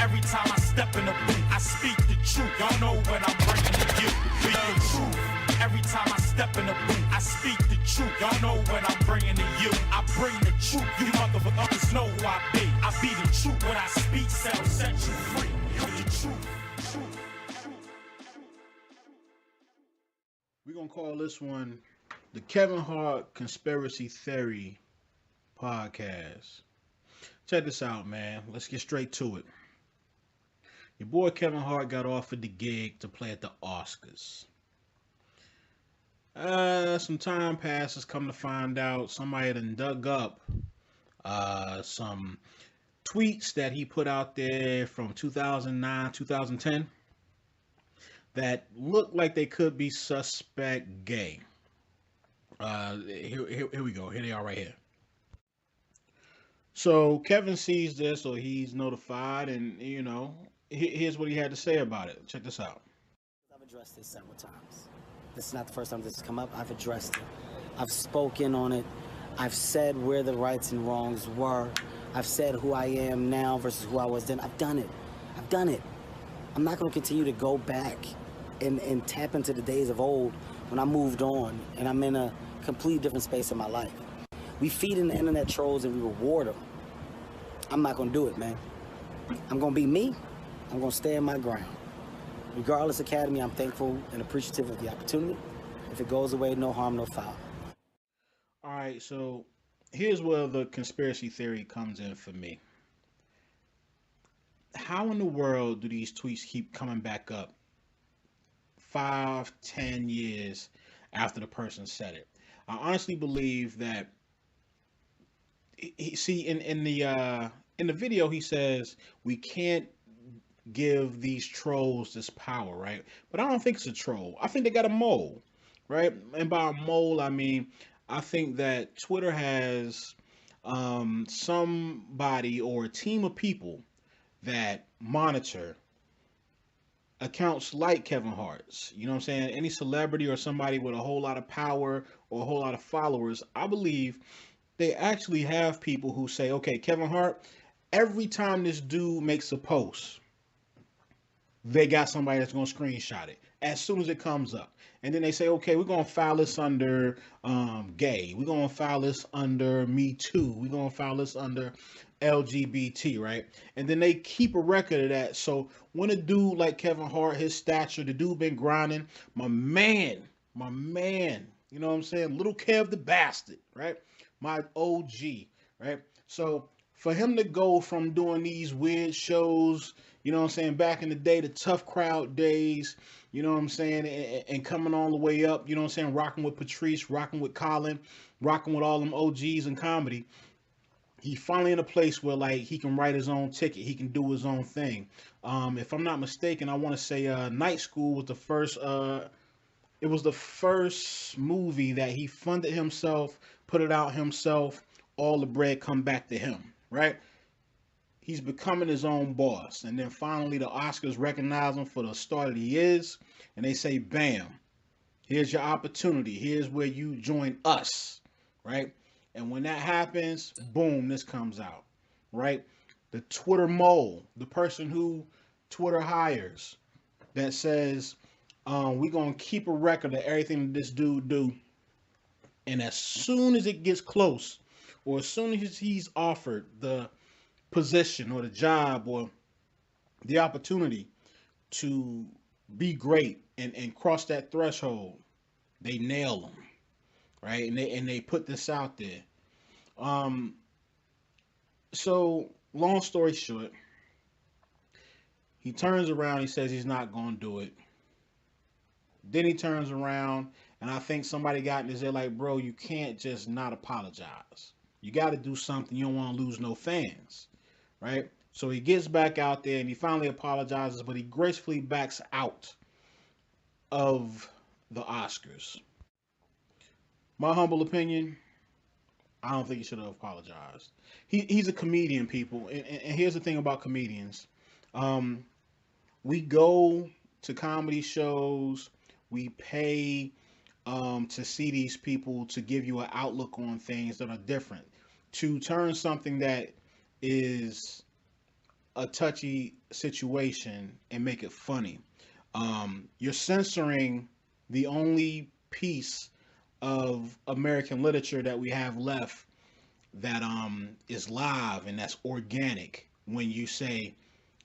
Every time I step in the booth, I speak the truth. Y'all know what I'm bringing to you. Speak the truth. Every time I step in the booth, I speak the truth. Y'all know what I'm bringing to you. I bring the truth. You motherfuckers know who I be. I be the truth. What I speak, set you free. The truth. We're going to call this one the Kevin Hart Conspiracy Theory Podcast. Check this out, man. Let's get straight to it. Your boy Kevin Hart got offered the gig to play at the Oscars. Some time passes, come to find out somebody done dug up some tweets that he put out there from 2009, 2010 that look like they could be suspect gay. Here we go. Here they are right here. So Kevin sees this, or he's notified, and here's what he had to say about it. Check this out. I've addressed this several times. This is not the first time this has come up. I've addressed it. I've spoken on it. I've said where the rights and wrongs were. I've said who I am now versus who I was then. I've done it. I've done it. I'm not going to continue to go back and tap into the days of old when I moved on and I'm in a completely different space in my life. We feed in the internet trolls and we reward them. I'm not going to do it, man. I'm going to be me. I'm going to stand my ground. Regardless, Academy, I'm thankful and appreciative of the opportunity. If it goes away, no harm, no foul. All right, so here's where the conspiracy theory comes in for me. How in the world do these tweets keep coming back up 5, 10 years after the person said it? I honestly believe that in the video he says we can't give these trolls this power, right? But I don't think it's a troll. I think they got a mole, right? And by a mole, I mean I think that Twitter has somebody or a team of people that monitor accounts like Kevin Hart's. You know what I'm saying? Any celebrity or somebody with a whole lot of power or a whole lot of followers, I believe they actually have people who say, okay, Kevin Hart, every time this dude makes a post, they got somebody that's going to screenshot it as soon as it comes up. And then they say, okay, we're going to file this under gay. We're going to file this under Me Too. We're going to file this under LGBT, right? And then they keep a record of that. So when a dude like Kevin Hart, his stature, the dude been grinding, my man, you know what I'm saying? Little Kev the bastard, right? My OG, right? So for him to go from doing these weird shows, you know what I'm saying, back in the day, the tough crowd days, you know what I'm saying, and coming all the way up, you know what I'm saying, rocking with Patrice, rocking with Colin, rocking with all them OGs in comedy, he finally in a place where like he can write his own ticket, he can do his own thing. If I'm not mistaken, I want to say Night School was the first it was the first movie that he funded himself, put it out himself, all the bread come back to him, right? He's becoming his own boss. And then finally the Oscars recognize him for the star that he is. And they say, bam, here's your opportunity. Here's where you join us, right? And when that happens, boom, this comes out, right? The Twitter mole, the person who Twitter hires that says, we're going to keep a record of everything that this dude do. And as soon as it gets close, or as soon as he's offered the position or the job or the opportunity to be great and cross that threshold, they nail him, right? And they put this out there. So long story short, he turns around, he says he's not going to do it. Then he turns around, and I think somebody got in his ear like, bro, you can't just not apologize. You got to do something. You don't want to lose no fans, right? So he gets back out there, and he finally apologizes, but he gracefully backs out of the Oscars. My humble opinion, I don't think he should have apologized. He's a comedian, people, and here's the thing about comedians. We go to comedy shows, we pay to see these people to give you an outlook on things that are different. To turn something that is a touchy situation and make it funny. You're censoring the only piece of American literature that we have left that is live and that's organic. When you say,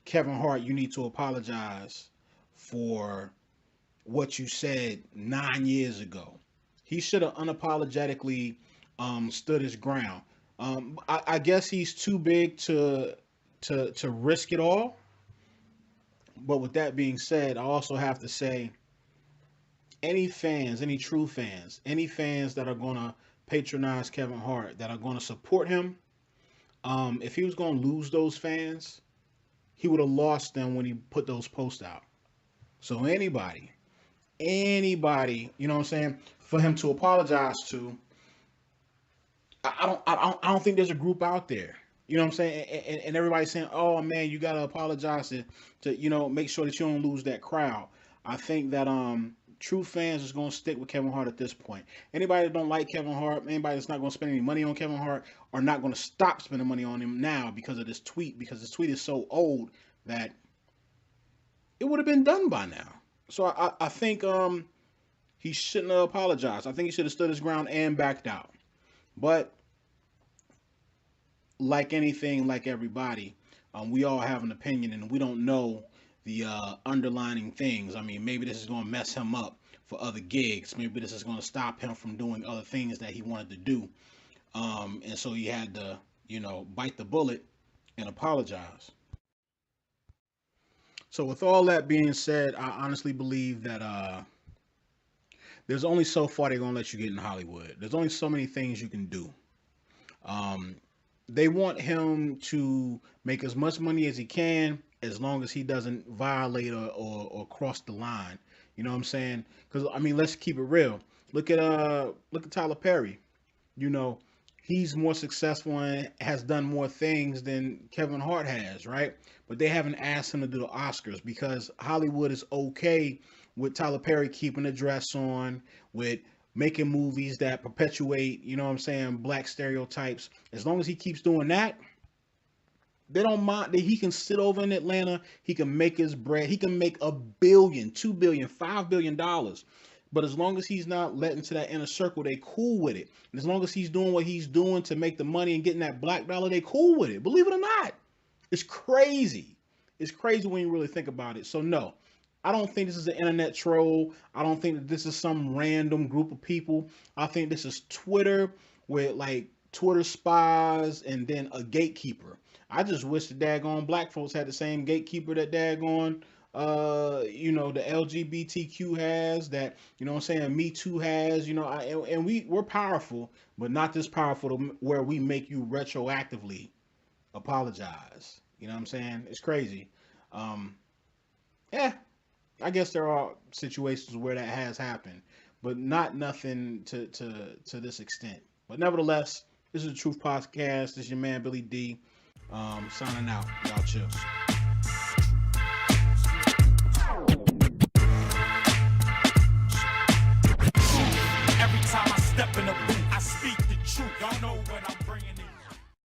Kevin Hart, you need to apologize for what you said 9 years ago. He should have unapologetically stood his ground. I guess he's too big to risk it all. But with that being said, I also have to say, any fans, any true fans, any fans that are going to patronize Kevin Hart, that are going to support him, if he was going to lose those fans, he would have lost them when he put those posts out. So anybody, you know what I'm saying, for him to apologize to, I don't think there's a group out there. You know what I'm saying? And everybody's saying, "Oh man, you gotta apologize to make sure that you don't lose that crowd." I think that true fans is gonna stick with Kevin Hart at this point. Anybody that don't like Kevin Hart, anybody that's not gonna spend any money on Kevin Hart, are not gonna stop spending money on him now because of this tweet. Because this tweet is so old that it would have been done by now. So I think he shouldn't have apologized. I think he should have stood his ground and backed out. But like anything, like everybody, we all have an opinion and we don't know the underlining things. I mean, maybe this is going to mess him up for other gigs. Maybe this is going to stop him from doing other things that he wanted to do. And so he had to, bite the bullet and apologize. So with all that being said, I honestly believe that there's only so far they're going to let you get in Hollywood. There's only so many things you can do. They want him to make as much money as he can as long as he doesn't violate or cross the line. You know what I'm saying? Because I mean, let's keep it real. Look at Tyler Perry. He's more successful and has done more things than Kevin Hart has, right? But they haven't asked him to do the Oscars because Hollywood is okay with Tyler Perry keeping the dress on, with making movies that perpetuate, black stereotypes. As long as he keeps doing that, they don't mind that he can sit over in Atlanta. He can make his bread. He can make $1 billion, $2 billion, $5 billion. But as long as he's not let into that inner circle, they cool with it. And as long as he's doing what he's doing to make the money and getting that black dollar, they cool with it. Believe it or not. It's crazy. It's crazy when you really think about it. So no, I don't think this is an internet troll. I don't think that this is some random group of people. I think this is Twitter with like Twitter spies and then a gatekeeper. I just wish the daggone black folks had the same gatekeeper that daggone the LGBTQ has, that, Me Too has, and we're powerful, but not this powerful to where we make you retroactively apologize. You know what I'm saying? It's crazy. I guess there are situations where that has happened, but not nothing to this extent. But nevertheless, this is the Truth Podcast. This is your man Billy D. Signing out. Y'all chill.